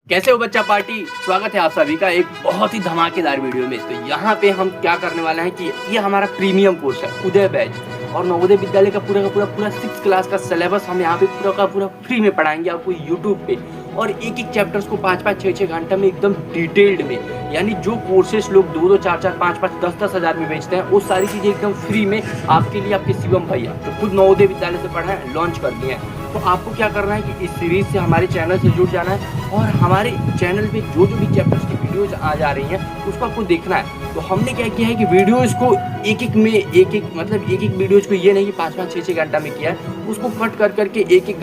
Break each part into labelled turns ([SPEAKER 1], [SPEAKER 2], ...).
[SPEAKER 1] कैसे हो बच्चा पार्टी। स्वागत है आप सभी का एक बहुत ही धमाकेदार वीडियो में। तो यहाँ पे हम क्या करने वाले हैं कि ये हमारा प्रीमियम कोर्स है उदय बैच और नवोदय विद्यालय का पूरा 6 क्लास का सिलेबस हम यहाँ पे पूरा का पूरा फ्री में पढ़ाएंगे आपको यूट्यूब पे। और एक एक चैप्टर्स को 5-5, 6-6 घंटा में एकदम डिटेल्ड में, यानी जो कोर्सेस लोग 2-2, 4-4, 5-5, 10-10 हज़ार में बेचते हैं वो सारी चीज़ें एकदम फ्री में आपके लिए आपके शिवम भैया तो खुद नवोदय विद्यालय से पढ़ा है लॉन्च कर दिए हैं। तो आपको क्या करना है कि इस सीरीज से हमारे चैनल से जुड़ जाना है और हमारे चैनल पे जो भी चैप्टर्स की वीडियोज आ जा रही हैं उसको आपको देखना है। तो हमने क्या किया है कि वीडियोज को एक एक वीडियोज को ये नहीं कि 5-5, 6-6 घंटा में किया है, उसको कट कर करके एक एक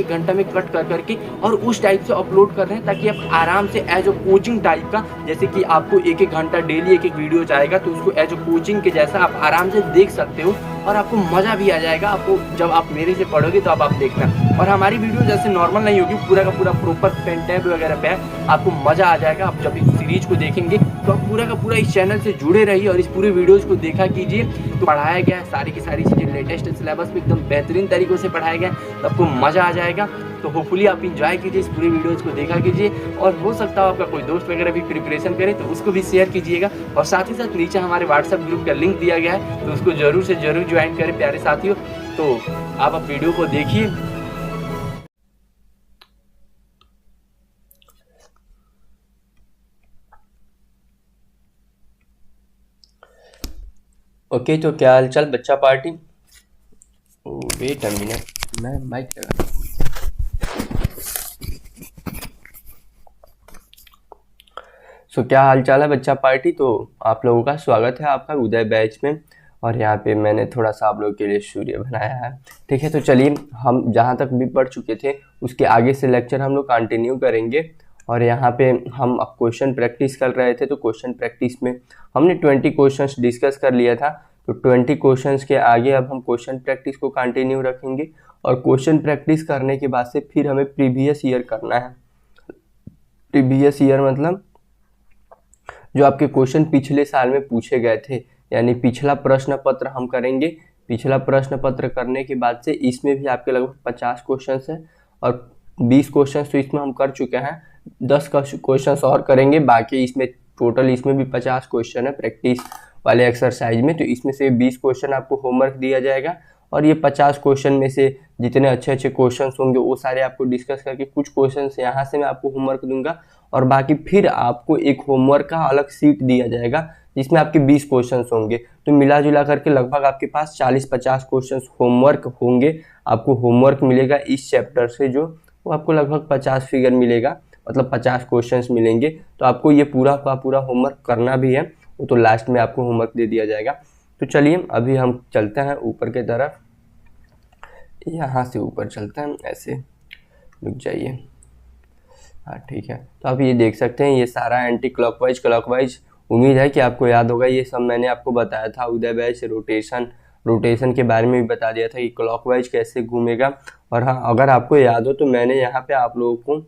[SPEAKER 1] घंटा में कट कर करके और उस टाइप से अपलोड कर रहे हैं ताकि आप आराम से एज अ कोचिंग टाइप का, जैसे कि आपको एक घंटा डेली एक वीडियोज आएगा तो उसको एज अ कोचिंग के जैसा आप आराम से देख सकते हो और आपको मज़ा भी आ जाएगा। आपको जब आप मेरे से पढ़ोगे तो आप देखना। और हमारी वीडियो जैसे नॉर्मल नहीं होगी, पूरा का पूरा प्रॉपर पेन टैब वगैरह पे है, आपको मज़ा आ जाएगा। आप जब इस सीरीज को देखेंगे तो आप पूरा का पूरा इस चैनल से जुड़े रहिए और इस पूरे वीडियोज को देखा कीजिए। तो पढ़ाया गया है सारी की सारी चीज़ें लेटेस्ट सिलेबस में एकदम बेहतरीन तरीक़ों से पढ़ाया गया है, तो आपको मज़ा आ जाएगा। तो होपफुली आप इंजॉय कीजिए, इस पूरे वीडियोज़ को देखा कीजिए और हो सकता हो आपका कोई दोस्त वगैरह भी प्रिपरेशन करे तो उसको भी शेयर कीजिएगा। और साथ ही साथ नीचे हमारे व्हाट्सएप ग्रुप का लिंक दिया गया है तो उसको ज़रूर से ज़रूर ज्वाइन करें प्यारे साथियों। तो आप वीडियो को देखिए। ओके, तो क्या हाल चाल बच्चा पार्टी। वेट अ मिनट, मैं माइक लगा। सो क्या हाल चाल है बच्चा पार्टी। तो आप लोगों का स्वागत है आपका उदय बैच में। और यहाँ पे मैंने थोड़ा सा आप लोगों के लिए सूर्य बनाया है, ठीक है। तो चलिए हम जहाँ तक भी पढ़ चुके थे उसके आगे से लेक्चर हम लोग कंटिन्यू करेंगे। और यहाँ पे हम अब क्वेश्चन प्रैक्टिस कर रहे थे, तो क्वेश्चन प्रैक्टिस में हमने 20 क्वेश्चंस डिस्कस कर लिया था। तो 20 क्वेश्चंस के आगे अब हम क्वेश्चन प्रैक्टिस को कंटिन्यू रखेंगे और क्वेश्चन प्रैक्टिस करने के बाद से फिर हमें प्रीवियस ईयर करना है। प्रीवियस ईयर मतलब जो आपके क्वेश्चन पिछले साल में पूछे गए थे, यानी पिछला प्रश्न पत्र हम करेंगे। पिछला प्रश्न पत्र करने के बाद से इसमें भी आपके लगभग 50 क्वेश्चन है और 20 क्वेश्चन तो इसमें हम कर चुके हैं, 10 क्वेश्चन और करेंगे। बाकी इसमें टोटल इसमें भी 50 क्वेश्चन है प्रैक्टिस वाले एक्सरसाइज में। तो इसमें से 20 क्वेश्चन आपको होमवर्क दिया जाएगा और ये 50 क्वेश्चन में से जितने अच्छे अच्छे क्वेश्चन होंगे वो सारे आपको डिस्कस करके कुछ क्वेश्चन यहाँ से मैं आपको होमवर्क दूंगा और बाकी फिर आपको एक होमवर्क का अलग सीट दिया जाएगा जिसमें आपके 20 क्वेश्चन होंगे। तो मिला जुला करके लगभग आपके पास 40-50 क्वेश्चन होमवर्क होंगे। आपको होमवर्क मिलेगा इस चैप्टर से जो वो आपको लगभग 50 फिगर मिलेगा, मतलब 50 क्वेश्चन मिलेंगे। तो आपको ये पूरा का पूरा होमवर्क करना भी है, वो तो लास्ट में आपको होमवर्क दे दिया जाएगा। तो चलिए अभी हम चलते हैं ऊपर की तरफ, यहाँ से ऊपर चलते हैं, ऐसे रुक जाइए। हाँ ठीक है। तो आप ये देख सकते हैं ये सारा एंटी क्लॉकवाइज क्लॉकवाइज। उम्मीद है कि आपको याद होगा, ये सब मैंने आपको बताया था उदय बैच रोटेशन के बारे में भी बता दिया था कि क्लॉकवाइज कैसे घूमेगा। और हाँ, अगर आपको याद हो तो मैंने यहाँ पे आप लोगों को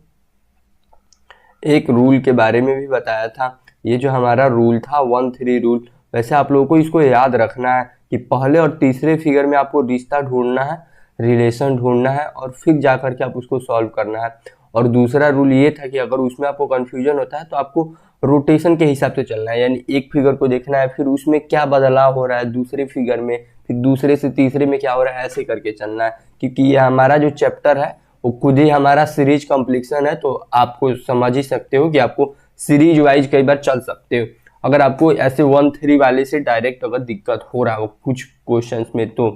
[SPEAKER 1] एक रूल के बारे में भी बताया था। ये जो हमारा रूल था 1-3 रूल, वैसे आप लोगों को इसको याद रखना है कि पहले और तीसरे फिगर में आपको रिश्ता ढूंढना है, रिलेशन ढूंढना है और फिर जा करके आप उसको सॉल्व करना है। और दूसरा रूल ये था कि अगर उसमें आपको कंफ्यूजन होता है तो आपको रोटेशन के हिसाब से चलना है, यानी एक फिगर को देखना है फिर उसमें क्या बदलाव हो रहा है दूसरे फिगर में, फिर दूसरे से तीसरे में क्या हो रहा है, ऐसे करके चलना है। क्योंकि ये हमारा जो चैप्टर है वो खुद ही हमारा सीरीज कंप्लीशन है, तो आपको समझ ही सकते हो कि आपको सीरीज वाइज कई बार चल सकते हो। अगर आपको ऐसे 1-3 वाले से डायरेक्ट अगर दिक्कत हो रहा हो कुछ क्वेश्चंस में, तो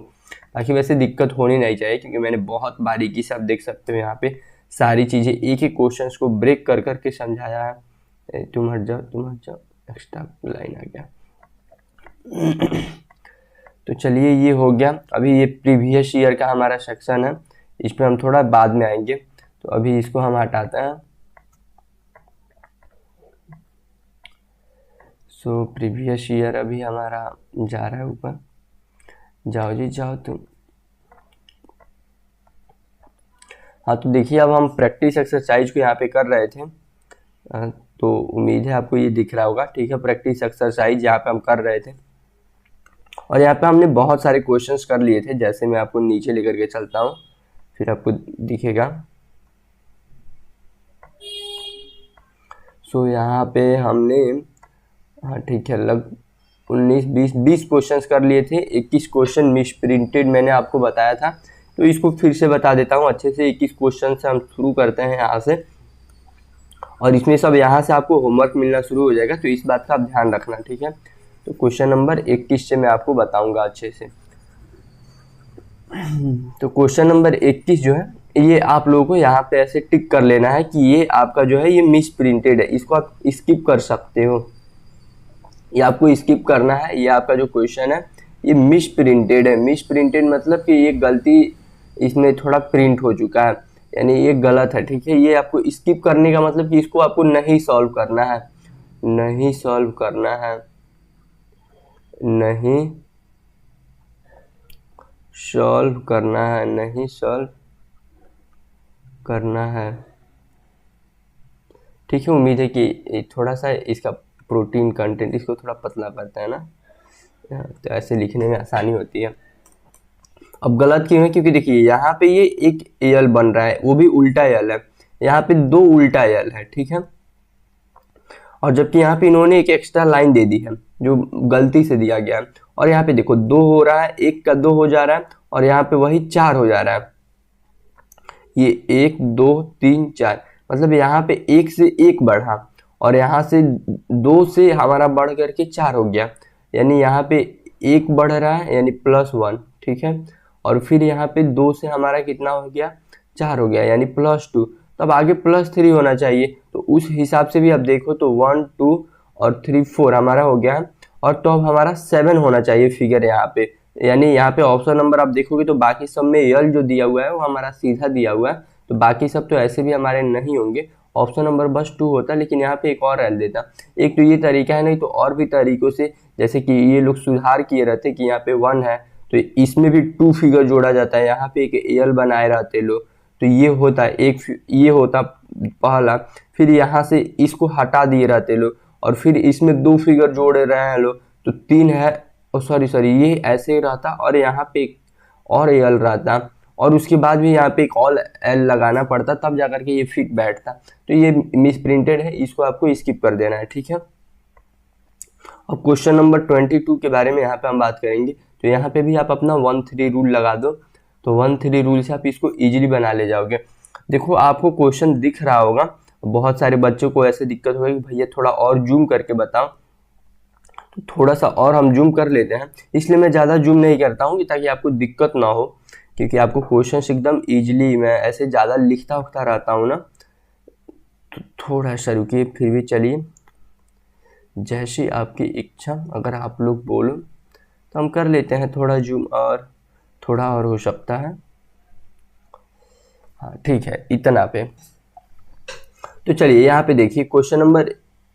[SPEAKER 1] बाकी वैसे दिक्कत होनी नहीं चाहिए क्योंकि मैंने बहुत बारीकी से आप देख सकते हो यहाँ पे सारी चीज़ें एक एक क्वेश्चन को ब्रेक कर करके समझाया है। तुम हट जाओ, एक्स्ट्रा लाइन आ गया। तो चलिए ये हो गया। अभी ये प्रीवियस ईयर का हमारा सेक्शन है, इस पर हम थोड़ा बाद में आएंगे। तो अभी इसको हम हटाते हैं। सो प्रीवियस ईयर अभी हमारा जा रहा है ऊपर। जाओ जी जाओ तुम। हाँ तो देखिए अब हम प्रैक्टिस एक्सरसाइज को यहाँ पे कर रहे थे, तो उम्मीद है आपको ये दिख रहा होगा, ठीक है। प्रैक्टिस एक्सरसाइज यहाँ पे हम कर रहे थे और यहाँ पे हमने बहुत सारे क्वेश्चंस कर लिए थे। जैसे मैं आपको नीचे लेकर के चलता हूँ फिर आपको दिखेगा। सो यहाँ पे हमने, हाँ ठीक है, लग 19 20 क्वेश्चंस कर लिए थे। 21 क्वेश्चन मिस प्रिंटेड मैंने आपको बताया था, तो इसको फिर से बता देता हूँ अच्छे से। 21 क्वेश्चन से हम शुरू करते हैं यहाँ से, और इसमें सब यहाँ से आपको होमवर्क मिलना शुरू हो जाएगा, तो इस बात का आप ध्यान रखना, ठीक है। तो क्वेश्चन नंबर 21 से मैं आपको बताऊंगा अच्छे से। तो क्वेश्चन नंबर 21 जो है, ये आप लोगों को यहाँ पे ऐसे टिक कर लेना है कि ये आपका जो है ये मिस प्रिंटेड है, इसको आप स्किप कर सकते हो, ये आपको स्किप करना है। ये आपका जो क्वेश्चन है ये मिस प्रिंटेड है। मिस प्रिंटेड मतलब कि ये गलती इसमें थोड़ा प्रिंट हो चुका है, यानी ये गलत है, ठीक है। ये आपको स्किप करने का मतलब कि इसको आपको नहीं सॉल्व करना है, नहीं सॉल्व करना है, नहीं सॉल्व करना है, नहीं सॉल्व करना है, ठीक है। उम्मीद है कि थोड़ा सा इसका प्रोटीन कंटेंट इसको थोड़ा पतला करता है ना, तो ऐसे लिखने में आसानी होती है। अब गलत क्यों है, क्योंकि देखिए यहाँ पे ये एक एल बन रहा है, वो भी उल्टा एल है, यहाँ पे 2 उल्टा एल है, ठीक है। और जबकि यहाँ पे इन्होंने एक एक्स्ट्रा लाइन दे दी है जो गलती से दिया गया है, और यहाँ पे देखो 2 हो रहा है, 1 का 2 हो जा रहा है, और यहाँ पे वही 4 हो जा रहा है। ये 1 2 3 4, मतलब यहाँ पे 1 से 1 बढ़ा, और यहाँ से 2 से हमारा बढ़ करके 4 हो गया, यानी यहाँ पे 1 बढ़ रहा है, यानी +1, ठीक है। और फिर यहाँ पे 2 से हमारा कितना हो गया, 4 हो गया, यानी +2। तब आगे +3 होना चाहिए, तो उस हिसाब से भी आप देखो तो 1 2 और 3 4 हमारा हो गया है, और तो अब हमारा 7 होना चाहिए फिगर यहाँ पे। यानी यहाँ पे ऑप्शन नंबर आप देखोगे तो बाकी सब में यल जो दिया हुआ है वो हमारा सीधा दिया हुआ है, तो बाकी सब तो ऐसे भी हमारे नहीं होंगे, ऑप्शन नंबर बस 2 होता, लेकिन यहाँ पे एक और एल देता। एक तो ये तरीका है, नहीं तो और भी तरीकों से, जैसे कि ये लोग सुधार किए रहते कि यहाँ पे 1 है तो इसमें भी 2 फिगर जोड़ा जाता है, यहाँ पे एक एल बनाए रहते लोग, तो ये होता एक, ये होता पहला, फिर यहाँ से इसको हटा दिए रहते लोग, और फिर इसमें 2 फिगर जोड़ रहे हैं लोग, तो 3 है, सॉरी ये ऐसे रहता, और यहाँ पे एक और एल रहता, और उसके बाद भी यहाँ पे एक और एल लगाना पड़ता, तब जाकर के ये फिट बैठता। तो ये मिस प्रिंटेड है, इसको आपको स्किप कर देना है, ठीक है। अब क्वेश्चन नंबर 22 के बारे में यहाँ पे हम बात करेंगे, तो यहाँ पे भी आप अपना 1-3 रूल लगा दो, तो 1-3 रूल से आप इसको इजीली बना ले जाओगे। देखो आपको क्वेश्चन दिख रहा होगा, बहुत सारे बच्चों को ऐसे दिक्कत होगी भैया थोड़ा और जूम करके बताओ, तो थोड़ा सा और हम जूम कर लेते हैं, इसलिए मैं ज़्यादा जूम नहीं करता हूँ ताकि आपको दिक्कत ना हो, क्योंकि आपको क्वेश्चंस एकदम इजीली, मैं ऐसे ज़्यादा लिखता उखता रहता हूँ ना, तो थोड़ा सा रुकिए, फिर भी चलिए जैसी आपकी इच्छा, अगर आप लोग बोलो तो हम कर लेते हैं थोड़ा जूम, और थोड़ा और हो सकता है, हाँ ठीक है, इतना पे। तो चलिए यहाँ पे देखिए क्वेश्चन नंबर,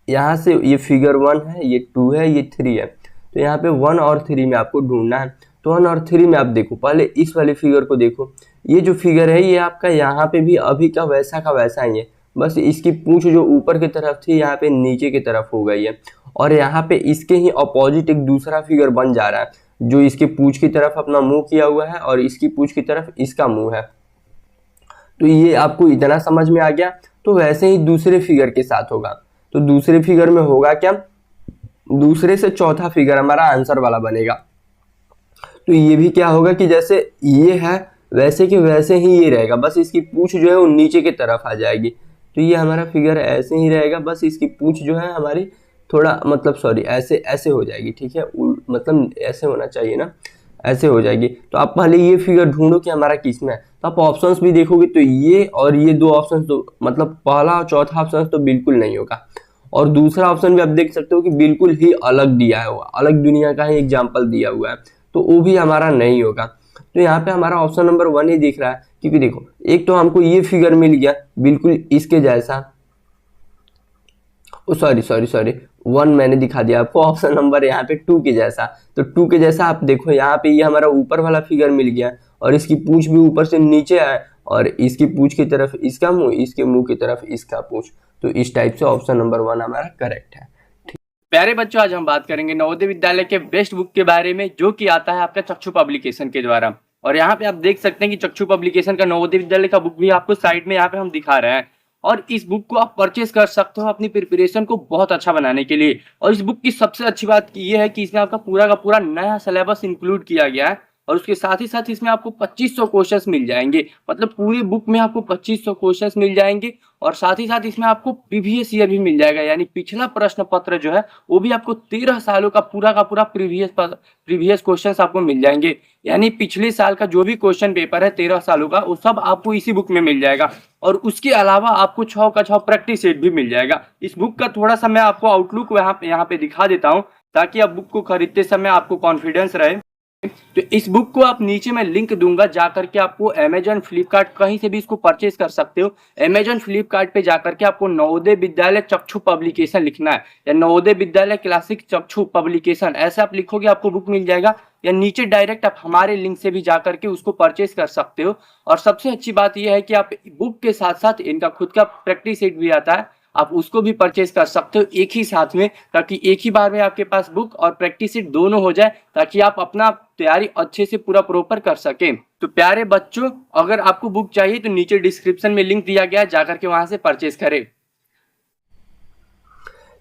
[SPEAKER 1] यहाँ से ये फिगर 1 है, ये 2 है, ये 3 है, तो यहाँ पे 1 और 3 में आपको ढूंढना है। तो 1 और 3 में आप देखो, पहले इस वाले फिगर को देखो, ये जो फिगर है ये आपका यहाँ पे भी अभी का वैसा ही है, बस इसकी पूंछ जो ऊपर की तरफ थी यहाँ पे नीचे की तरफ हो गई है, और यहाँ पे इसके ही अपोजिट एक दूसरा फिगर बन जा रहा है, जो इसके पूंछ की तरफ अपना मुंह किया हुआ है, और इसकी पूंछ की तरफ इसका मुंह है। तो ये आपको इतना समझ में आ गया। तो वैसे ही दूसरे फिगर के साथ होगा, तो दूसरे फिगर में होगा क्या, दूसरे से चौथा फिगर हमारा आंसर वाला बनेगा। तो ये भी क्या होगा कि जैसे ये है वैसे के वैसे ही ये रहेगा, बस इसकी पूंछ जो है वो नीचे की तरफ आ जाएगी, तो ये हमारा फिगर ऐसे ही रहेगा, बस इसकी पूंछ जो है हमारी थोड़ा, मतलब सॉरी, ऐसे हो जाएगी, ठीक है, मतलब ऐसे होना चाहिए ना, ऐसे हो जाएगी। तो आप पहले ये फिगर ढूंढो कि हमारा किस में है, तो आप ऑप्शंस भी देखोगे तो ये और ये 2 ऑप्शंस, तो मतलब पहला और चौथा ऑप्शन तो बिल्कुल नहीं होगा, और दूसरा ऑप्शन भी आप देख सकते हो कि बिल्कुल ही अलग दिया है, अलग दुनिया का ही एग्जाम्पल दिया हुआ है, तो वो भी हमारा नहीं होगा। तो यहाँ पे हमारा ऑप्शन नंबर 1 ही दिख रहा है, क्योंकि देखो एक तो हमको ये फिगर मिल गया बिल्कुल इसके जैसा, सॉरी 1 मैंने दिखा दिया आपको, ऑप्शन नंबर यहाँ पे 2 के जैसा, तो 2 के जैसा आप देखो यहाँ पे ये हमारा ऊपर वाला फिगर मिल गया, और इसकी पूंछ भी ऊपर से नीचे आए, और इसकी पूंछ की तरफ इसका मुंह, इसके मुंह की तरफ इसका पूंछ, तो इस टाइप से ऑप्शन नंबर 1 हमारा करेक्ट है।
[SPEAKER 2] प्यारे बच्चों, आज हम बात करेंगे नवोदय विद्यालय के बेस्ट बुक के बारे में, जो कि आता है आपका चक्षु पब्लिकेशन के द्वारा। और यहाँ पे आप देख सकते हैं कि चक्षु पब्लिकेशन का नवोदय विद्यालय का बुक भी आपको साइड में यहाँ पे हम दिखा रहे हैं। और इस बुक को आप परचेज कर सकते हो अपनी प्रिपरेशन को बहुत अच्छा बनाने के लिए। और इस बुक की सबसे अच्छी बात ये है कि इसमें आपका पूरा का पूरा नया सिलेबस इंक्लूड किया गया है और उसके साथ ही साथ इसमें आपको 2500 क्वेश्चंस मिल जाएंगे। मतलब पूरी बुक में आपको 2500 क्वेश्चंस मिल जाएंगे और साथ ही साथ इसमें आपको प्रीवियस ईयर भी मिल जाएगा, यानी पिछला प्रश्न पत्र जो है वो भी आपको 13 सालों का पूरा प्रीवियस क्वेश्चंस आपको मिल जाएंगे। यानी पिछले साल का जो भी क्वेश्चन पेपर है 13 सालों का वो सब आपको इसी बुक में मिल जाएगा। और उसके अलावा आपको 6 का 6 प्रैक्टिस सेट भी मिल जाएगा। इस बुक का थोड़ा सा मैं आपको आउटलुक यहाँ पे दिखा देता हूँ ताकि आप बुक को खरीदते समय आपको कॉन्फिडेंस रहे। तो इस बुक को आप नीचे मैं लिंक दूंगा, जाकर के आपको अमेजन फ्लिपकार्ट कहीं से भी इसको परचेज कर सकते हो। अमेजन फ्लिपकार्ट पे जाकर के आपको नवोदय विद्यालय चक्षु पब्लिकेशन लिखना है या नवोदय विद्यालय क्लासिक चक्षु पब्लिकेशन ऐसे आप लिखोगे आपको बुक मिल जाएगा, या नीचे डायरेक्ट आप हमारे लिंक से भी जाकर के उसको परचेज कर सकते हो। और सबसे अच्छी बात यह है कि आप बुक के साथ साथ इनका खुद का प्रैक्टिस सेट भी आता है, आप उसको भी परचेज कर सकते हो एक ही साथ में, ताकि एक ही बार में आपके पास बुक और प्रैक्टिस सीट दोनों हो जाए, ताकि आप अपना तैयारी अच्छे से पूरा प्रॉपर कर सकें। तो प्यारे बच्चों, अगर आपको बुक चाहिए तो नीचे डिस्क्रिप्शन में लिंक दिया गया है, जाकर के वहां से परचेज करें।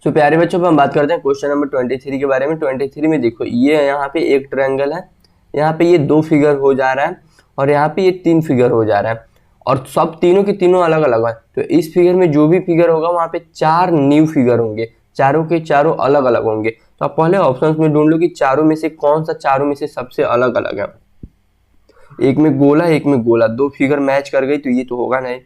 [SPEAKER 1] तो प्यारे बच्चों, अब हम बात करते हैं क्वेश्चन नंबर 23 के बारे में। 23 में देखो, ये यहाँ पे एक ट्रायंगल है, यहाँ पे ये 2 फिगर हो जा रहा है और यहाँ पे ये 3 फिगर हो जा रहा है और सब तीनों के तीनों अलग अलग है। तो इस फिगर में जो भी फिगर होगा वहाँ पे 4 न्यू फिगर होंगे, चारों के चारों अलग अलग होंगे। तो आप पहले ऑप्शंस में ढूंढ लो कि चारों में से कौन सा चारों में से सबसे अलग अलग है। एक में गोला, एक में गोला, 2 फिगर मैच कर गई तो ये तो होगा नहीं।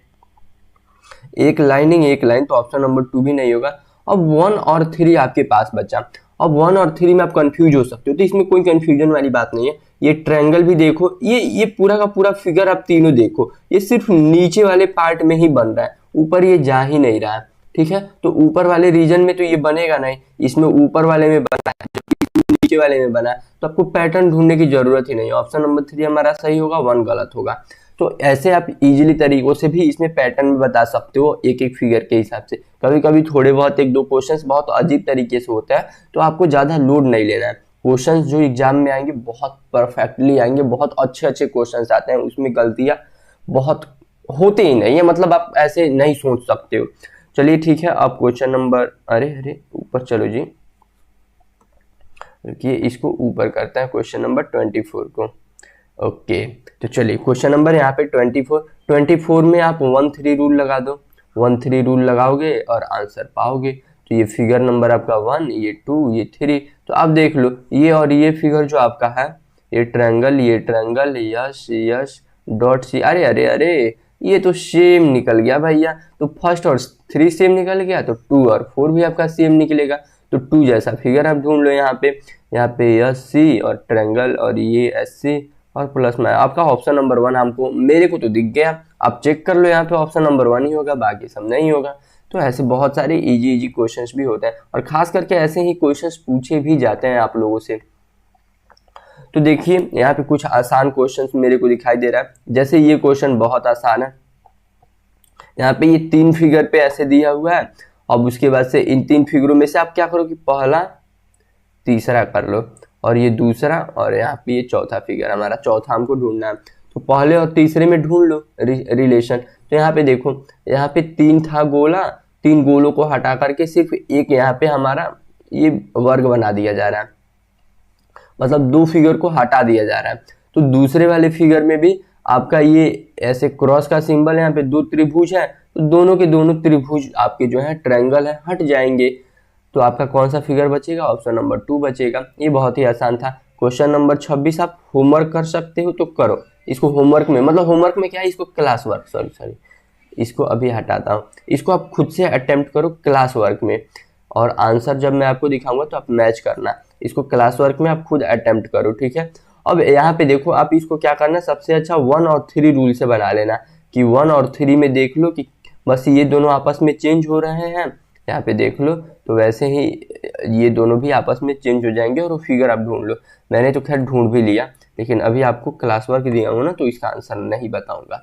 [SPEAKER 1] एक लाइनिंग, एक लाइन, तो ऑप्शन नंबर 2 भी नहीं होगा। अब 1 और 3 आपके पास बचा। अब 1 और 3 में आप कंफ्यूज हो सकते हो, तो इसमें कोई कंफ्यूजन वाली बात नहीं है। ये ट्रायंगल भी देखो, ये पूरा का पूरा फिगर आप तीनों देखो, ये सिर्फ नीचे वाले पार्ट में ही बन रहा है, ऊपर ये जा ही नहीं रहा है। ठीक है, तो ऊपर वाले रीजन में तो ये बनेगा नहीं, इसमें ऊपर वाले में बना है, नीचे वाले में बना है, तो आपको पैटर्न ढूंढने की जरूरत ही नहीं है। ऑप्शन नंबर 3 हमारा सही होगा, 1 गलत होगा। तो ऐसे आप इजीली तरीकों से भी इसमें पैटर्न भी बता सकते हो एक एक फिगर के हिसाब से। कभी कभी थोड़े बहुत 1-2 क्वेश्चंस बहुत अजीब तरीके से होता है, तो आपको ज्यादा लोड नहीं लेना है। क्वेश्चंस जो एग्जाम में आएंगे बहुत परफेक्टली आएंगे, बहुत अच्छे अच्छे क्वेश्चंस आते हैं, उसमें गलतियां बहुत होते ही नहीं है, मतलब आप ऐसे नहीं सोच सकते हो। चलिए ठीक है, अब क्वेश्चन नंबर, अरे ऊपर चलो जी, रुकिए, इसको ऊपर करते हैं क्वेश्चन नंबर 24 को। ओके, तो चलिए क्वेश्चन नंबर यहाँ पे 24 में आप 1-3 रूल लगा दो। 1-3 रूल लगाओगे और आंसर पाओगे। तो ये फिगर नंबर आपका 1, ये 2, ये 3। तो आप देख लो, ये और ये फिगर जो आपका है, ये triangle, yes yes dot C, अरे ये तो सेम निकल गया भैया। तो फर्स्ट और 3 सेम निकल गया, तो 2 और 4 भी आपका सेम निकलेगा। तो 2 जैसा फिगर आप ढूंढ लो यहाँ पे यस सी और ट्रायंगल और ये एस सी और प्लस में आपका ऑप्शन नंबर 1 हमको, मेरे को तो दिख गया, आप चेक कर लो, यहाँ पे ऑप्शन नंबर 1 ही होगा, बाकी सब नहीं होगा। तो ऐसे बहुत सारे इजी क्वेश्चंस भी होते हैं और खास करके ऐसे ही क्वेश्चंस पूछे भी जाते हैं आप लोगों से। तो देखिए यहाँ पे कुछ आसान क्वेश्चंस मेरे को दिखाई दे रहा है। जैसे ये क्वेश्चन बहुत आसान है, यहाँ पे ये 3 फिगर पे ऐसे दिया हुआ है। अब उसके बाद से इन 3 फिगरों में से आप क्या करो कि पहला तीसरा कर लो और ये दूसरा, और यहाँ पे ये चौथा फिगर, हमारा चौथा हमको ढूंढना है। तो पहले और तीसरे में ढूंढ लो रिलेशन। तो यहाँ पे देखो, यहाँ पे 3 था गोला, 3 गोलों को हटा करके सिर्फ एक यहाँ पे हमारा ये वर्ग बना दिया जा रहा है, मतलब 2 फिगर को हटा दिया जा रहा है। तो दूसरे वाले फिगर में भी आपका ये ऐसे क्रॉस का सिंबल है, यहाँ पे 2 त्रिभुज है, तो दोनों के दोनों त्रिभुज आपके जो है ट्रायंगल है, हट जाएंगे। तो आपका कौन सा फिगर बचेगा? ऑप्शन नंबर 2 बचेगा। ये बहुत ही आसान था। क्वेश्चन नंबर 26 आप होमवर्क कर सकते हो तो करो इसको होमवर्क में, मतलब होमवर्क में क्या है, इसको क्लास वर्क, सॉरी इसको अभी हटाता हूँ, इसको आप खुद से अटेम्प्ट करो क्लास वर्क में, और आंसर जब मैं आपको दिखाऊंगा तो आप मैच करना। इसको क्लास वर्क में आप खुद अटेम्प्ट करो, ठीक है। अब यहाँ पे देखो, आप इसको क्या करना, सबसे अच्छा 1 और 3 रूल से बना लेना कि 1 और 3 में देख लो कि बस ये दोनों आपस में चेंज हो रहे हैं, यहाँ पे देख लो, तो वैसे ही ये दोनों भी आपस में चेंज हो जाएंगे और वो फिगर आप ढूंढ लो। मैंने तो खैर ढूंढ भी लिया, लेकिन अभी आपको क्लास वर्क दिया हूँ ना, तो इसका आंसर नहीं बताऊंगा।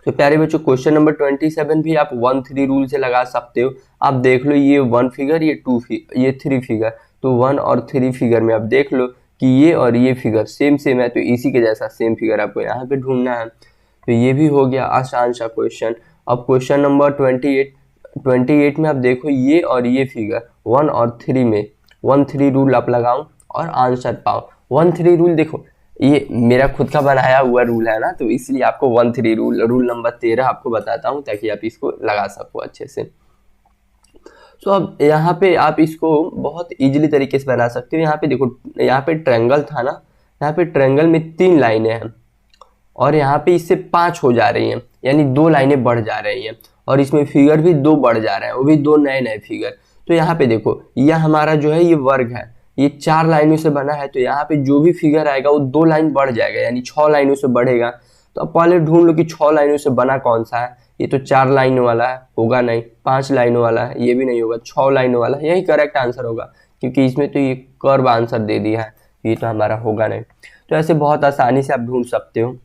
[SPEAKER 1] तो प्यारे बच्चों, क्वेश्चन नंबर 27 भी आप 1-3 रूल से लगा सकते हो। आप देख लो, ये 1 फिगर, ये 3 फिगर, तो 1 और 3 फिगर में आप देख लो कि ये और ये फिगर सेम है, तो इसी के जैसा सेम फिगर आपको यहाँ पे ढूंढना है। तो ये भी हो गया आसान सा क्वेश्चन। अब क्वेश्चन नंबर 28 में आप देखो ये और ये फिगर 1 और 3 में 1-3 रूल आप लगाओ और आंसर पाओ। 1-3 रूल देखो, ये मेरा खुद का बनाया हुआ रूल है ना, तो इसलिए आपको 1-3 रूल नंबर 13 आपको बताता हूँ ताकि आप इसको लगा सको अच्छे से। तो अब यहाँ पे आप इसको बहुत इजीली तरीके से बना सकते हो। यहाँ पे देखो, यहाँ पे ट्रायंगल था ना, यहाँ पे ट्रायंगल में 3 लाइनें हैं और यहाँ पे इससे 5 हो जा रही हैं, यानी 2 लाइनें बढ़ जा रही हैं और इसमें फिगर भी 2 बढ़ जा रहे हैं, वो भी 2 नए नए फिगर। तो यहाँ पे देखो, यह हमारा जो है ये वर्ग है, ये 4 लाइनों से बना है, तो यहाँ पे जो भी फिगर आएगा वो 2 लाइन बढ़ जाएगा, यानी 6 लाइनों से बढ़ेगा। तो अब पहले ढूंढ लो कि 6 लाइनों से बना कौन सा है। ये तो 4 लाइनों वाला है, होगा नहीं। 5 लाइनों वाला है, ये भी नहीं होगा। 6 लाइनों वाला, यही करेक्ट आंसर होगा, क्योंकि इसमें तो ये कर्व आंसर दे दिया है, ये तो हमारा होगा नहीं। तो ऐसे बहुत आसानी से आप ढूंढ सकते हो।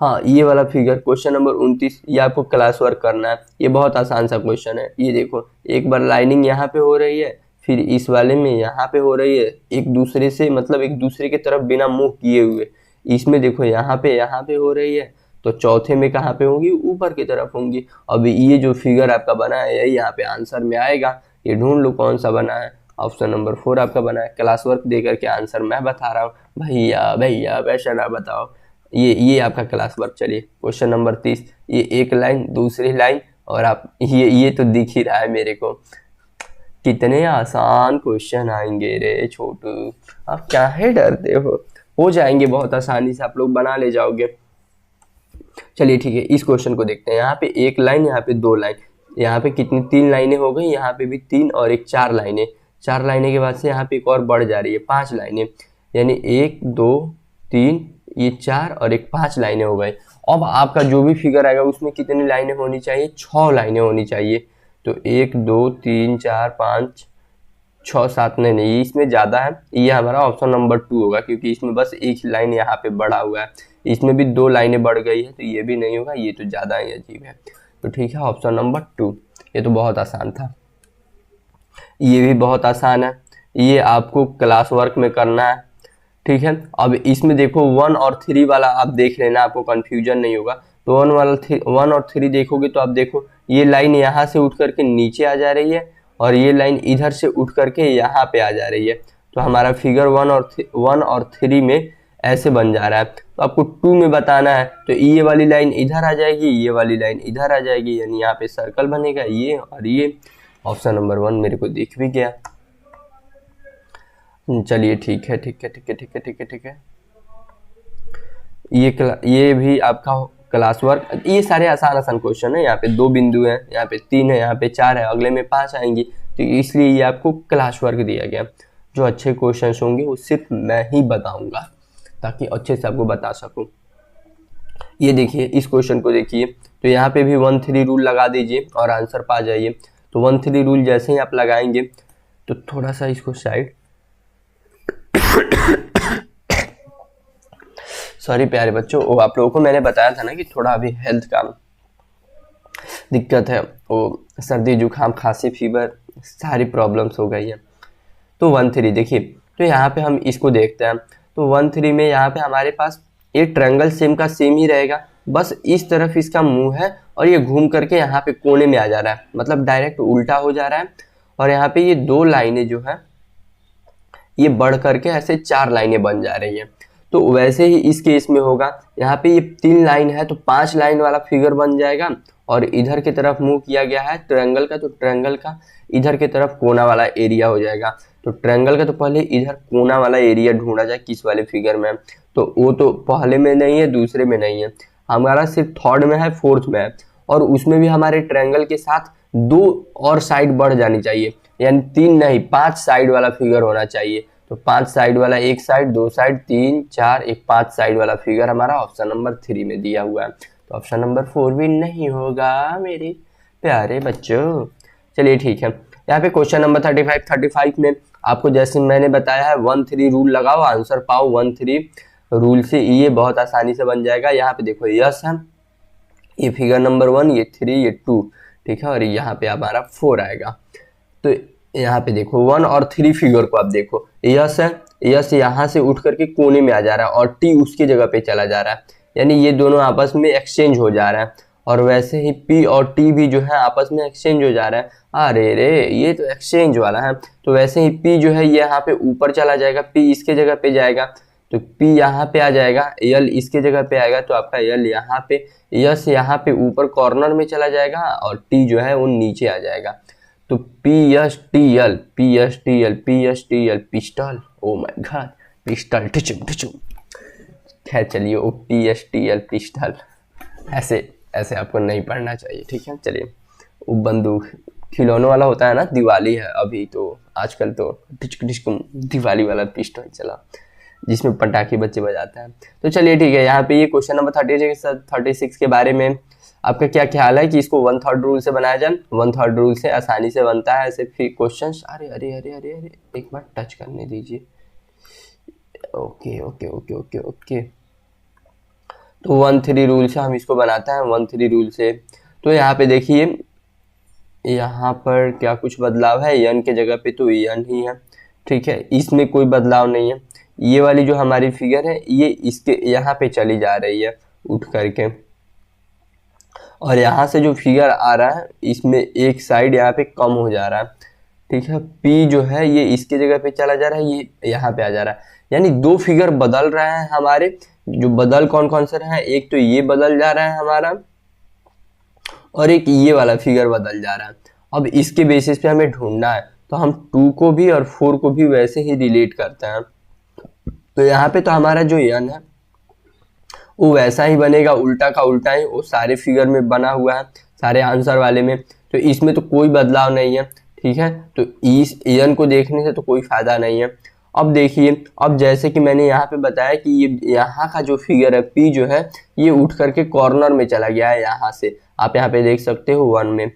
[SPEAKER 1] हाँ, ये वाला फिगर क्वेश्चन नंबर 29, ये आपको क्लास वर्क करना है। ये बहुत आसान सा क्वेश्चन है। ये देखो, एक बार लाइनिंग यहाँ पे हो रही है, फिर इस वाले में यहाँ पे हो रही है, एक दूसरे से मतलब एक दूसरे की तरफ बिना मुंह किए हुए। इसमें देखो यहाँ पे हो रही है, तो चौथे में कहाँ पे होंगी, ऊपर की तरफ होंगी। अब ये जो फिगर आपका बना है यही यहाँ पे आंसर में आएगा। ये ढूंढ लो कौन सा बना है। ऑप्शन नंबर 4 आपका बना है। क्लास वर्क दे करके आंसर मैं बता रहा हूँ, भैया भैया वैसा ना बताओ। ये आपका क्लास वर्क। चलिए क्वेश्चन नंबर 30, ये एक लाइन दूसरी लाइन और आप ये तो दिख ही रहा है मेरे को। कितने आसान क्वेश्चन आएंगे रे छोटू, आप क्या है डरते हो जाएंगे बहुत आसानी से, आप लोग बना ले जाओगे। चलिए ठीक है, इस क्वेश्चन को देखते हैं। यहाँ पे एक लाइन, यहाँ पे 2 लाइन, यहाँ पे कितनी 3 लाइनें हो गई, यहाँ पे भी 3 और एक 4 लाइनें। 4 लाइनें के बाद से यहाँ पे एक और बढ़ जा रही है, 5 लाइनें, यानी 1 2 3, ये 4 और एक 5 लाइनें हो गई। अब आपका जो भी फिगर आएगा उसमें कितनी लाइनें होनी चाहिए, 6 लाइनें होनी चाहिए। तो 1 2 3 4 5 6 7 नहीं, इसमें ज़्यादा है। ये हमारा ऑप्शन नंबर 2 होगा, क्योंकि इसमें बस एक ही लाइन यहाँ पे बढ़ा हुआ है। इसमें भी 2 लाइनें बढ़ गई है, तो ये भी नहीं होगा, ये तो ज़्यादा ही अजीब है। तो ठीक है, ऑप्शन नंबर 2। ये तो बहुत आसान था। ये भी बहुत आसान है, ये आपको क्लास वर्क में करना है। ठीक है, अब इसमें देखो 1 और 3 वाला आप देख लेना, आपको कंफ्यूजन नहीं होगा। तो 1 और 3 देखोगे तो आप देखो, ये लाइन यहाँ से उठ करके नीचे आ जा रही है और ये लाइन इधर से उठ करके यहाँ पे आ जा रही है। तो हमारा फिगर 1 और 3 में ऐसे बन जा रहा है। तो आपको 2 में बताना है, तो ये वाली लाइन इधर आ जाएगी, ये वाली लाइन इधर आ जाएगी, यानी यहाँ पे सर्कल बनेगा, ये और ये। ऑप्शन नंबर 1 मेरे को दिख भी गया। चलिए ठीक है। ये भी आपका क्लास वर्क। ये सारे आसान क्वेश्चन है। यहाँ पे 2 बिंदु है, यहाँ पे 3 है, यहाँ पे 4 है, अगले में 5 आएंगी, तो इसलिए ये आपको क्लास वर्क दिया गया। जो अच्छे क्वेश्चन होंगे वो सिर्फ मैं ही बताऊंगा, ताकि अच्छे से आपको बता सकूं। ये देखिए, इस क्वेश्चन को देखिए, तो यहाँ पे भी 1-3 रूल लगा दीजिए और आंसर पा जाइए। तो 1-3 रूल जैसे ही आप लगाएंगे, तो थोड़ा सा इसको साइड सॉरी प्यारे बच्चों, वो आप लोगों को मैंने बताया था ना कि थोड़ा अभी हेल्थ का दिक्कत है, वो सर्दी जुकाम खांसी फीवर सारी प्रॉब्लम्स हो गई है। तो 1-3 देखिए, तो यहाँ पे हम इसको देखते हैं। तो 1-3 में यहाँ पे हमारे पास ये ट्रायंगल सेम का सेम ही रहेगा, बस इस तरफ इसका मुंह है और ये घूम करके यहाँ पे कोने में आ जा रहा है, मतलब डायरेक्ट उल्टा हो जा रहा है। और यहाँ पे ये 2 लाइनें जो है ये बढ़ करके ऐसे 4 लाइनें बन जा रही है। तो वैसे ही इस केस में होगा, यहाँ पे ये 3 लाइन है तो 5 लाइन वाला फिगर बन जाएगा, और इधर की तरफ मुंह किया गया है ट्रायंगल का, तो ट्रायंगल का इधर की तरफ कोना वाला एरिया हो जाएगा। तो ट्रायंगल का तो पहले इधर कोना वाला एरिया ढूंढा जाए किस वाले फिगर में, तो वो तो पहले में नहीं है, दूसरे में नहीं है, हमारा सिर्फ 3rd में है, 4th में है। और उसमें भी हमारे ट्रायंगल के साथ 2 और साइड बढ़ जानी चाहिए, यानी 3 नहीं 5 साइड वाला फिगर होना चाहिए। तो 5 साइड वाला, 1 साइड 2 साइड 3 4 एक 5 साइड वाला फिगर हमारा ऑप्शन नंबर 3 में दिया हुआ है। तो ऑप्शन नंबर 4 भी नहीं होगा मेरे प्यारे बच्चों। चलिए ठीक है, यहाँ पे क्वेश्चन नंबर 35 में आपको जैसे मैंने बताया है 1-3 रूल लगाओ आंसर पाओ। 1-3 रूल से ये बहुत आसानी से बन जाएगा। यहाँ पे देखो यस है, ये फिगर नंबर 1, ये 3, ये 2, ठीक है, और यहाँ पे हमारा 4 आएगा। तो यहाँ पे देखो 1 और 3 फिगर को आप देखो, यस है, यस यहाँ से उठ करके कोने में आ जा रहा है और टी उसकी जगह पे चला जा रहा है, यानी ये दोनों आपस में एक्सचेंज हो जा रहा है। और वैसे ही P और T भी जो है आपस में एक्सचेंज हो जा रहा है। अरे रे, ये तो एक्सचेंज वाला है। तो वैसे ही P जो है ये यहाँ पे ऊपर चला जाएगा, P इसके जगह पे जाएगा तो P यहाँ पे आ जाएगा, L इसके जगह पे आएगा तो आपका L यहाँ पे, S यहाँ पे ऊपर कॉर्नर में चला जाएगा और T जो है वो नीचे आ जाएगा। तो PSTL PSTL PSTL pistol, oh my god, pistol ठुचुम ठुचुम। खैर चलिए, वो PSTL पिस्टल ऐसे ऐसे आपको नहीं पढ़ना चाहिए, ठीक है। चलिए, वो बंदूक खिलौनों वाला होता है ना, दिवाली है अभी तो, आजकल तो टिचक टिचक दिवाली वाला पिस्टल चला जिसमें पटाखे बच्चे बजाते हैं। तो चलिए ठीक है, यहाँ पे ये क्वेश्चन नंबर 36 के बारे में आपका क्या ख्याल है कि इसको 1/3 रूल से बनाया जाए? 1/3 रूल से आसानी से बनता है ऐसे फिर क्वेश्चन। अरे अरे अरे अरे अरे, एक बार टच करने दीजिए। Okay okay okay okay okay, तो 1/3 रूल से हम इसको बनाते हैं, 1/3 रूल से। तो यहाँ पे देखिए, यहाँ पर क्या कुछ बदलाव है? n के जगह पे तो n ही है, ठीक है, इसमें कोई बदलाव नहीं है। ये वाली जो हमारी फिगर है ये इसके यहाँ पे चली जा रही है उठ करके, और यहाँ से जो फिगर आ रहा है इसमें एक साइड यहाँ पे कम हो जा रहा है, ठीक है। P जो है ये इसके जगह पे चला जा रहा है, ये यहाँ पे आ जा रहा है, यानी दो फिगर बदल रहे हैं हमारे। जो बदल कौन कौन से रहे हैं? एक तो ये बदल जा रहा है हमारा, और एक ये वाला फिगर बदल जा रहा है। अब इसके बेसिस पे हमें ढूंढना है, तो हम 2 को भी और 4 को भी वैसे ही रिलेट करते हैं। तो यहाँ पे तो हमारा जो n है वो वैसा ही बनेगा, उल्टा का उल्टा ही वो सारे फिगर में बना हुआ है, सारे आंसर वाले में, तो इसमें तो कोई बदलाव नहीं है, ठीक है। तो इस n को देखने से तो कोई फायदा नहीं है। अब देखिए, अब जैसे कि मैंने यहाँ पे बताया कि ये यहाँ का जो फिगर है P जो है ये उठ करके कॉर्नर में चला गया है, यहाँ से आप यहाँ पे देख सकते हो 1 में।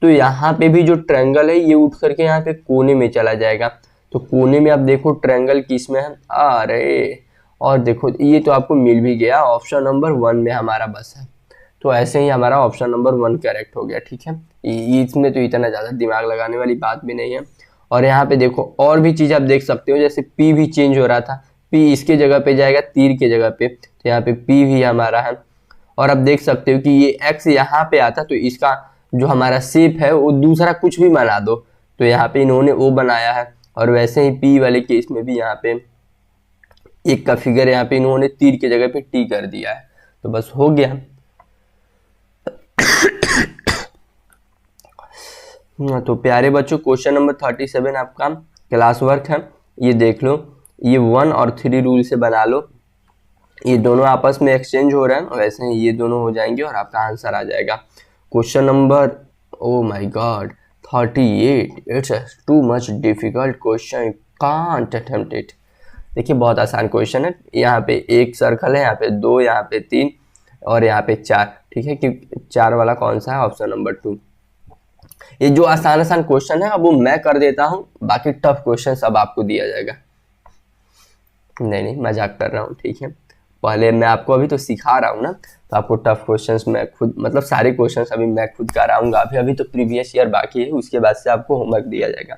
[SPEAKER 1] तो यहाँ पे भी जो ट्रायंगल है ये उठ करके यहाँ पे कोने में चला जाएगा। तो कोने में आप देखो ट्रायंगल किस में है, अरे, और देखो ये तो आपको मिल भी गया, ऑप्शन नंबर 1 में हमारा बस है। तो ऐसे ही हमारा ऑप्शन नंबर 1 करेक्ट हो गया, ठीक है। इसमें तो इतना ज़्यादा दिमाग लगाने वाली बात भी नहीं है। और यहाँ पे देखो और भी चीज़ आप देख सकते हो, जैसे P भी चेंज हो रहा था, P इसके जगह पे जाएगा तीर के जगह पे, तो यहाँ पे P भी हमारा है। और आप देख सकते हो कि ये X यहाँ पे आता तो इसका जो हमारा शेप है वो दूसरा कुछ भी बना दो, तो यहाँ पे इन्होंने वो बनाया है। और वैसे ही P वाले केस में भी यहाँ पे एक का फिगर यहाँ पे इन्होंने तीर के जगह पे T कर दिया है, तो बस हो गया। तो प्यारे बच्चों, क्वेश्चन नंबर 37 आपका क्लास वर्क है, ये देख लो, ये 1 और 3 रूल से बना लो। ये दोनों आपस में एक्सचेंज हो रहे हैं, वैसे ही ये दोनों हो जाएंगे और आपका आंसर आ जाएगा। Question number, O my God, 38, it's too much difficult question, can't attempt it. देखिए बहुत आसान क्वेश्चन है, यहाँ पे एक सर्कल है, यहाँ पे 2, यहाँ पे 3 और यहाँ पे 4, ठीक है। कि 4 वाला कौन सा है? Option number 2। ये जो आसान आसान क्वेश्चन है अब वो मैं कर देता हूँ, बाकी टफ क्वेश्चन सब आपको दिया जाएगा। नहीं नहीं, मजाक कर रहा हूँ, ठीक है। पहले मैं आपको अभी तो सिखा रहा हूँ ना, तो आपको टफ क्वेश्चंस मैं खुद, मतलब सारे क्वेश्चंस अभी मैं खुद कराऊंगा। अभी तो प्रीवियस ईयर बाकी है, उसके बाद से आपको होमवर्क दिया जाएगा।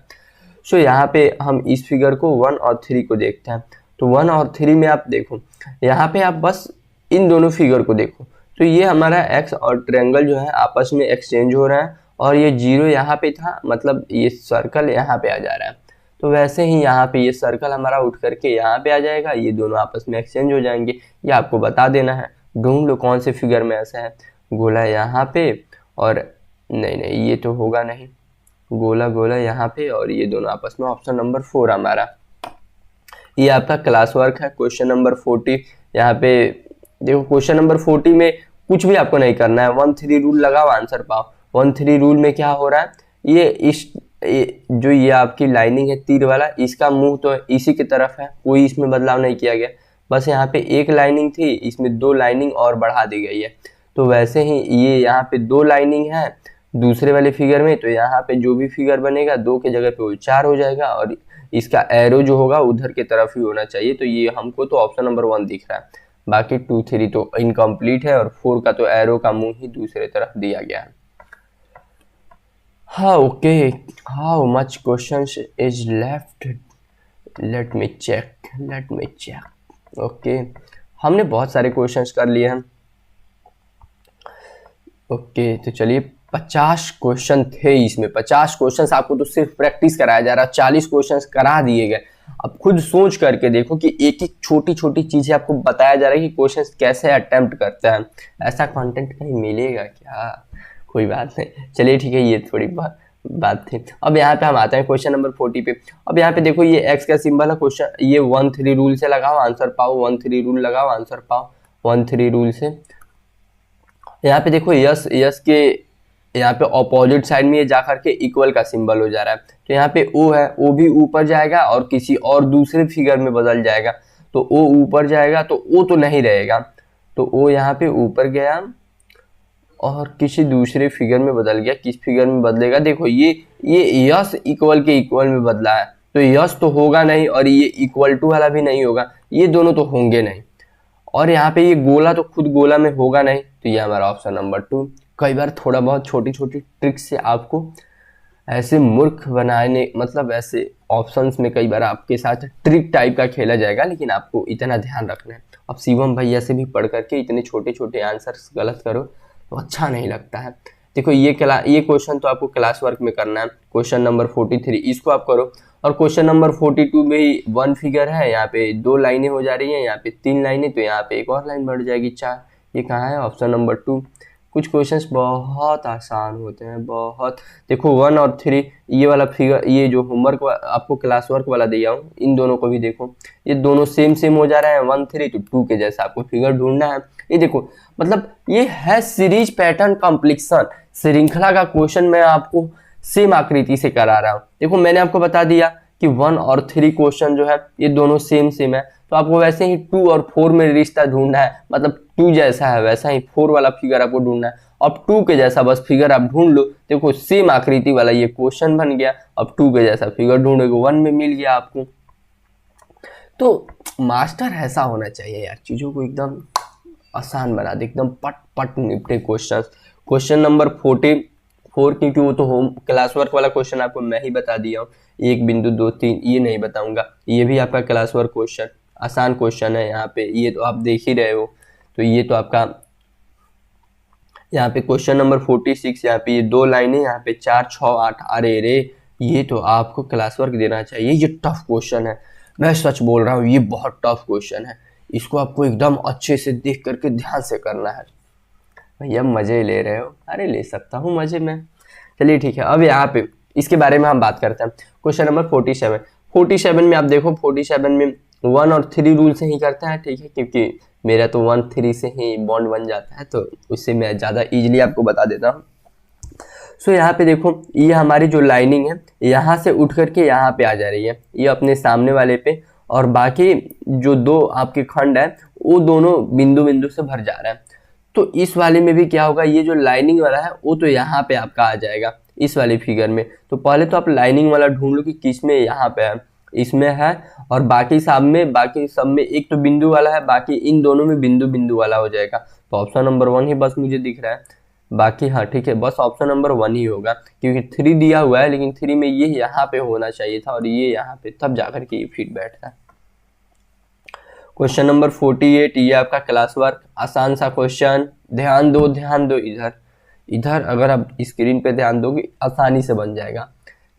[SPEAKER 1] सो यहाँ पे हम इस फिगर को 1 और 3 को देखते हैं। तो 1 और 3 में आप देखो, यहाँ पे आप बस इन दोनों फिगर को देखो, तो ये हमारा एक्स और ट्रायंगल जो है आपस में एक्सचेंज हो रहा है, और ये 0 यहाँ पे था, मतलब ये सर्कल यहाँ पे आ जा रहा है। तो वैसे ही यहाँ पे ये सर्कल हमारा उठ करके यहाँ पे आ जाएगा, ये दोनों आपस में एक्सचेंज हो जाएंगे। ये आपको बता देना है, ढूंढ लो कौन से फिगर में ऐसा है। गोला यहाँ पे, और नहीं नहीं ये तो होगा नहीं, गोला गोला यहाँ पे, और ये दोनों आपस में। ऑप्शन नंबर 4 हमारा। ये आपका क्लास वर्क है, क्वेश्चन नंबर 40। यहाँ पे देखो, क्वेश्चन नंबर 40 में कुछ भी आपको नहीं करना है, 1/3 रूल लगाओ, आंसर पाओ। 1/3 रूल में क्या हो रहा है, जो ये आपकी लाइनिंग है तीर वाला, इसका मुंह तो इसी की तरफ है, कोई इसमें बदलाव नहीं किया गया। बस यहाँ पे एक लाइनिंग थी, इसमें 2 लाइनिंग और बढ़ा दी गई है। तो वैसे ही ये यहाँ पे 2 लाइनिंग है दूसरे वाले फिगर में, तो यहाँ पे जो भी फिगर बनेगा 2 के जगह पे वो 4 हो जाएगा, और इसका एरो जो होगा उधर के तरफ ही होना चाहिए। तो ये हमको तो ऑप्शन नंबर 1 दिख रहा है, बाकी 2, 3 तो इनकम्प्लीट है, और 4 का तो एरो का मुंह ही दूसरे तरफ दिया गया है। हाँ okay, how much questions is left, let me check. Okay, हमने बहुत सारे क्वेश्चंस कर लिए हैं। ओके, तो चलिए 50 क्वेश्चन थे इसमें। 50 क्वेश्चन आपको तो सिर्फ प्रैक्टिस कराया जा रहा है, 40 क्वेश्चन करा दिए गए। अब खुद सोच करके देखो कि एक एक छोटी छोटी चीजें आपको बताया जा रहा है कि क्वेश्चन कैसे अटेम्प्ट करते हैं। ऐसा कंटेंट कहीं मिलेगा क्या? कोई बात नहीं, चलिए ठीक है, ये थोड़ी बात थी। अब यहाँ पे हम आते हैं क्वेश्चन नंबर 40 पे। अब यहाँ पे देखो ये एक्स का सिंबल है, क्वेश्चन ये 1-3 रूल से लगाओ आंसर पाओ, 1-3 रूल लगाओ आंसर पाओ, 1-3 रूल से। यहाँ पे देखो यस, यस के यहाँ पे ऑपोजिट साइड में ये जाकर के इक्वल का सिंबल हो जा रहा है, तो यहाँ पे ओ है, ओ भी ऊपर जाएगा और किसी और दूसरे फिगर में बदल जाएगा। तो ओ ऊपर जाएगा तो ओ तो नहीं रहेगा, तो ओ यहाँ पे ऊपर गया और किसी दूसरे फिगर में बदल गया। किस फिगर में बदलेगा? देखो ये यस इक्वल के इक्वल में बदला है, तो यस तो होगा नहीं और ये इक्वल टू वाला भी नहीं होगा, ये दोनों तो होंगे नहीं। और यहाँ पे ये गोला तो खुद गोला में होगा नहीं, तो ये हमारा ऑप्शन नंबर 2। कई बार थोड़ा बहुत छोटी छोटी ट्रिक से आपको ऐसे मूर्ख बनाने, मतलब ऐसे ऑप्शंस में कई बार आपके साथ ट्रिक टाइप का खेला जाएगा, लेकिन आपको इतना ध्यान रखना है। अब शिवम भैया से भी पढ़ करके इतने छोटे छोटे आंसर्स गलत करो तो अच्छा नहीं लगता है। देखो ये क्वेश्चन तो आपको क्लास वर्क में करना है। क्वेश्चन नंबर 43 इसको आप करो, और क्वेश्चन नंबर 42 में ही 1 फिगर है, यहाँ पे 2 लाइनें हो जा रही हैं, यहाँ पे 3 लाइनें, तो यहाँ पे एक और लाइन बढ़ जाएगी 4। ये कहाँ है? Option number 2। कुछ क्वेश्चंस बहुत आसान होते हैं, बहुत। देखो 1 और 3 ये वाला फिगर, ये जो होमवर्क आपको क्लास वर्क वाला दिया हूँ, इन दोनों को भी देखो, ये दोनों सेम हो जा रहे हैं। 1 3 तो 2 के जैसा आपको फिगर ढूंढना है। ये देखो, मतलब ये है सीरीज पैटर्न कॉम्प्लेक्शन, श्रृंखला का क्वेश्चन मैं आपको सेम आकृति से करा रहा हूँ। देखो मैंने आपको बता दिया कि 1 और 3 क्वेश्चन जो है ये दोनों सेम है, तो आपको वैसे ही 2 और 4 में रिश्ता ढूंढना है, मतलब 2 जैसा है वैसा ही 4 वाला फिगर आपको ढूंढना है। अब 2 के जैसा बस फिगर आप ढूंढ लो, देखो सेम आकृति वाला ये क्वेश्चन बन गया। अब 2 के जैसा फिगर ढूंढोगे, 1 में मिल गया आपको। तो मास्टर ऐसा होना चाहिए यार, चीजों को एकदम आसान बना दे, एकदम पट पट निपटे क्वेश्चन। क्वेश्चन नंबर 44, क्योंकि वो तो होम क्लास वर्क वाला क्वेश्चन आपको मैं ही बता दिया हूँ। 1 बिंदु 2 3 ये नहीं बताऊंगा, ये भी आपका क्लास वर्क क्वेश्चन, आसान क्वेश्चन है। यहाँ पे ये तो आप देख ही रहे हो, तो ये तो आपका यहाँ पे क्वेश्चन नंबर 46, यहाँ पे ये 2 लाइनें, यहाँ पे 4 6 8। अरे रे, ये तो आपको क्लास वर्क देना चाहिए। ये टफ क्वेश्चन है, मैं सच बोल रहा हूँ, ये बहुत टफ क्वेश्चन है। इसको आपको एकदम अच्छे से देख करके ध्यान से करना है। भैया मजे ले रहे हो? अरे ले सकता हूँ मजे में, चलिए ठीक है। अब यहाँ पे इसके बारे में हम बात करते हैं। क्वेश्चन नंबर 47 में आप देखो, 47 में 1 और 3 रूल से ही करते हैं, ठीक है, क्योंकि मेरा तो 1 3 से ही बॉन्ड बन जाता है, तो उससे मैं ज़्यादा इजीली आपको बता देता हूँ। सो यहाँ पे देखो, ये हमारी जो लाइनिंग है यहाँ से उठ करके यहाँ पे आ जा रही है, ये अपने सामने वाले पे, और बाकी जो 2 आपके खंड है वो दोनों बिंदु बिंदु से भर जा रहा है। तो इस वाले में भी क्या होगा, ये जो लाइनिंग वाला है वो तो यहाँ पे आपका आ जाएगा इस वाले फिगर में। तो पहले तो आप लाइनिंग वाला ढूंढ लो कि किस में, यहाँ पे है, इसमें है, और बाकी सब में एक तो बिंदु वाला है, बाकी इन दोनों में बिंदु बिंदु वाला हो जाएगा। तो ऑप्शन नंबर 1 ही बस मुझे दिख रहा है, बाकी हाँ ठीक है, बस ऑप्शन नंबर 1 ही होगा, क्योंकि 3 दिया हुआ है, लेकिन 3 में ये यहाँ पे होना चाहिए था और ये यहाँ पे, तब जाकर के ये फिट बैठता है। क्वेश्चन नंबर 48, ये आपका क्लास वर्क, आसान सा क्वेश्चन, ध्यान दो इधर अगर आप स्क्रीन पे ध्यान दोगे आसानी से बन जाएगा।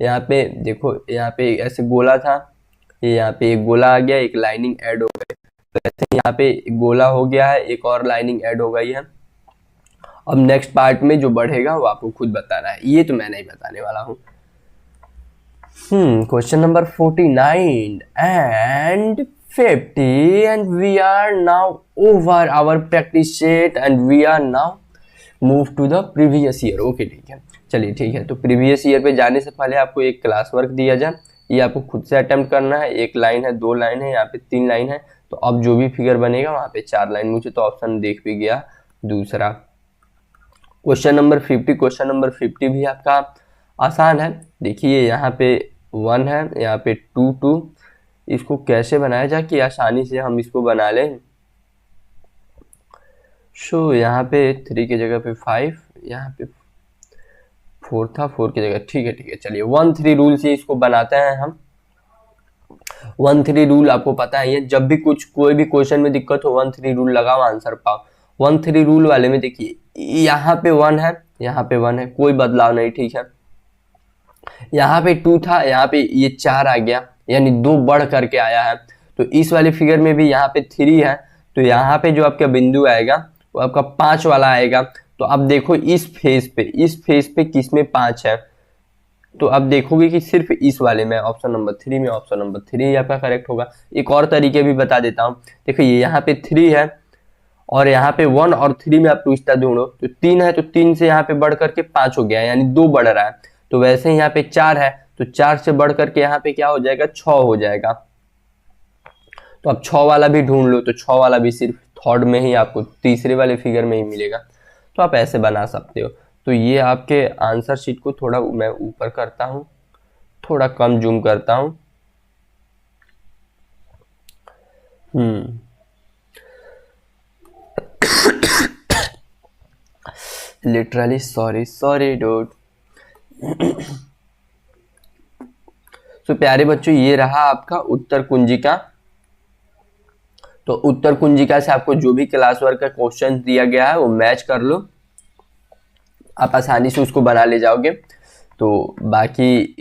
[SPEAKER 1] यहाँ पे देखो, यहाँ पे ऐसे गोला था, ये यहाँ पे एक गोला आ गया, एक लाइनिंग ऐड हो गई, तो ऐसे यहाँ पे गोला हो गया है, एक और लाइनिंग ऐड हो गई है। अब नेक्स्ट पार्ट में जो बढ़ेगा वो आपको खुद बताना है, ये तो मैं नहीं बताने वाला हूँ। Question number 49 and 50, and we are now over our practice set and we are now move to the previous year। Okay ठीक है, चलिए ठीक है। तो प्रीवियस ईयर पे जाने से पहले आपको एक क्लास वर्क दिया जाए, ये आपको खुद से अटेम्प्ट करना है। 1 लाइन है, 2 लाइन है, यहाँ पे 3 लाइन है, तो अब जो भी फिगर बनेगा वहाँ पे 4 लाइन। मुझे तो ऑप्शन देख भी गया दूसरा। क्वेश्चन नंबर 50 भी आपका आसान है। देखिए यहाँ पे 1 है, यहाँ पे 2 2, इसको कैसे बनाया जाए कि आसानी से हम इसको बना लें। सो यहाँ पे 3 की जगह पे 5, यहाँ पे 4 था, 4 की जगह, ठीक है चलिए 1 3 रूल से इसको बनाते हैं हम। 1 3 रूल आपको पता है, ये जब भी कोई भी क्वेश्चन में दिक्कत हो 1 3 रूल लगाओ आंसर पाओ। 1 3 रूल वाले में देखिए यहाँ पे 1 है, यहाँ पे 1 है, कोई बदलाव नहीं, ठीक है। यहाँ पे 2 था, यहाँ पे ये 4 आ गया, यानी 2 बढ़ करके आया है। तो इस वाले फिगर में भी यहाँ पे 3 है, तो यहाँ पे जो आपका बिंदु आएगा वो आपका 5 वाला आएगा। तो अब देखो इस फेज पे किसमें 5 है, तो अब देखोगे कि सिर्फ इस वाले में, ऑप्शन नंबर 3 में, ऑप्शन नंबर 3 आपका करेक्ट होगा। एक और तरीके भी बता देता हूँ, देखो ये यहाँ पे 3 है और यहाँ पे 1 और 3 में आप रिश्ता ढूंढो, तो 3 है, तो 3 से यहाँ पे बढ़ करके 5 हो गया, यानी 2 बढ़ रहा है। तो वैसे ही यहाँ पे 4 है, तो 4 से बढ़ करके यहाँ पे क्या हो जाएगा, 6 हो जाएगा। तो अब 6 वाला भी ढूंढ लो, तो 6 वाला भी सिर्फ थर्ड में ही आपको, तीसरे वाले फिगर में ही मिलेगा। तो आप ऐसे बना सकते हो। तो ये आपके आंसर शीट को थोड़ा मैं ऊपर करता हूँ, थोड़ा कम जूम करता हूँ। Literally sorry dude. तो प्यारे बच्चों, ये रहा आपका उत्तर कुंजिका। तो उत्तर कुंजिका से आपको जो भी क्लास वर्क का क्वेश्चन दिया गया है वो मैच कर लो, आप आसानी से उसको बना ले जाओगे। तो बाकी